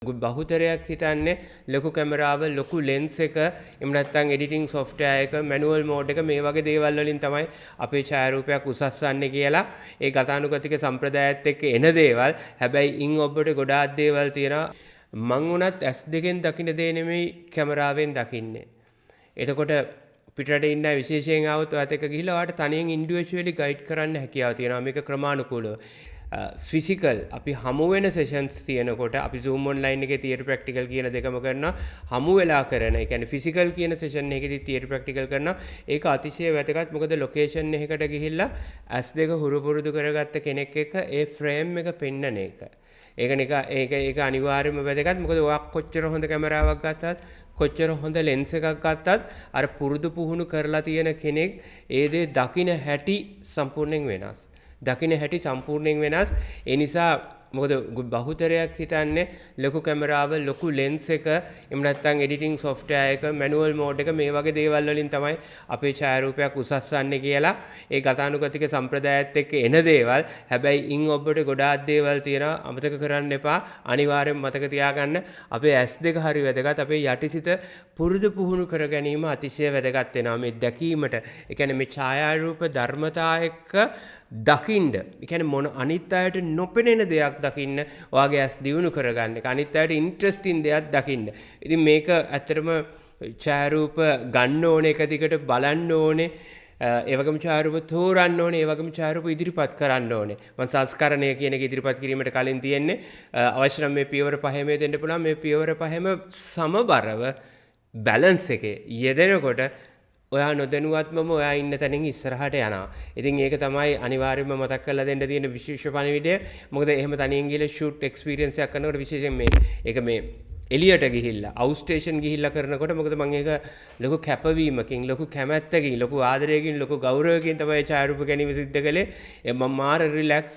බහුතරයක් හිතන්නේ ලොකු කැමරාව ලොකු ලෙන්ස් එක එහෙම නැත්නම් එඩිටිං සොෆ්ට්වෙයාර් එක මැනුවල් මෝඩ් එක මේ වගේ දේවල් වලින් තමයි අපේ ඡායාරූපයක් උසස් වන්නේ කියලා ඒ ගතානුගතික සම්ප්‍රදායත් එක්ක එන දේවල්. හැබැයි ඉන් ඔබට ගොඩාක් දේවල් තියෙනවා. මං උනත් S2 දකින්න දේ නෙමෙයි කැමරාවෙන් දකින්නේ. එතකොට පිටරට ඉන්න විශේෂයෙන් ආවොත් ඔයත් එක්ක ගිහිල්ලා ඔයාලට තනියෙන් ඉන්ඩිවිජුවලි ගයිඩ් කරන්න හැකියාව තියෙනවා. මේක ක්‍රමානුකූලව. ෆිසිකල් අපි හමු වෙන සෙෂන්ස් තියෙනකොට අපි Zoom online එකේ තියරි ප්‍රැක්ටිකල් කියන දෙකම කරනවා. හමු වෙලා කරන. ඒ කියන්නේ ෆිසිකල් කියන සෙෂන් එකේදී තියරි ප්‍රැක්ටිකල් කරනවා. ඒක අතිශය වැදගත්. මොකද ලොකේෂන් එකකට ගිහිල්ලා S2 හුරු පුරුදු කරගත්ත කෙනෙක් එක්ක ඒ ෆ්‍රේම් එක පෙන්නන එක. ඒක අනිවාර්යයෙන්ම වැදගත්. මොකද ඔයා කොච්චර හොඳ කැමරාවක් ගත්තත් කොච්චර හොඳ ලෙන්ස් එකක් ගත්තත් අර පුරුදු පුහුණු කරලා තියෙන කෙනෙක් ඒ දේ දකින්න හැටි සම්පූර්ණයෙන් වෙනස්. දකින්න හැටි සම්පූර්ණයෙන් වෙනස්. ඒ නිසා මොකද බහුතරයක් හිතන්නේ ලොකු කැමරාව ලොකු ලෙන්ස් එක එහෙම නැත්නම් එඩිටිං සොෆ්ට්වෙයාර් එක මැනුවල් මෝඩ් එක මේ වගේ දේවල් වලින් තමයි අපේ ඡායාරූපයක් උසස් වන්නේ කියලා ඒ ගතානුගතික සම්ප්‍රදායත් එක්ක එන දේවල්. හැබැයි ඉන් ඔබට ගොඩාක් දේවල් තියෙනවා. අමතක කරන්න එපා. අනිවාර්යෙන් මතක තියාගන්න අපේ S2 හරි වැදගත්. අපේ යටිසිත පුරුදු පුහුණු කර ගැනීම අතිශය වැදගත් වෙනවා මේ දැකීමට. ඒ කියන්නේ මේ ඡායාරූප ධර්මතා එක්ක දකින්න. ඒ කියන්නේ මොන අනිත් අයට නොපෙනෙන දෙයක් දකින්න ඔයාගේ ඇස් දියුණු කරගන්න එක. අනිත් අයට ඉන්ට්‍රස්ටිං දෙයක් දකින්න. ඉතින් මේක ඇත්තටම ඡායාරූප ගන්න ඕනේ, එක දිගට බලන්න ඕනේ. ඒ වගේම ඡායාරූප තෝරන්න ඕනේ, ඒ වගේම ඡායාරූප ඉදිරිපත් කරන්න ඕනේ. මම සංස්කරණය කියන එක ඉදිරිපත් කිරීමට කලින් තියෙන්නේ අවශ්‍ය නම් මේ පියවර පහෙම දෙන්න පුළුවන්. මේ පියවර පහෙම සමබරව බැලන්ස් එකේ යෙදෙනකොට ඔයා නොදැනුවත්වම ඔයා ඉන්න තැනින් ඉස්සරහට යනවා. ඉතින් ඒක තමයි අනිවාර්යයෙන්ම මතක් කරලා දෙන්න තියෙන විශේෂ පණිවිඩය. මොකද එහෙම තනියෙන් ගිහලා ෂූට් එක්ස්පීරියන්ස් එකක් කරනකොට විශේෂයෙන් මේ එළියට ගිහිල්ලා අවුට් ස්ටේෂන් ගිහිල්ලා කරනකොට මොකද මම ඒක ලොකු කැපවීමකින් ලොකු කැමැත්තකින් ලොකු ආදරයකින් ලොකු ගෞරවයකින් තමයි ඡායාරූප ගැනීම සිද්ධ කළේ. මම මාර රිලැක්ස්.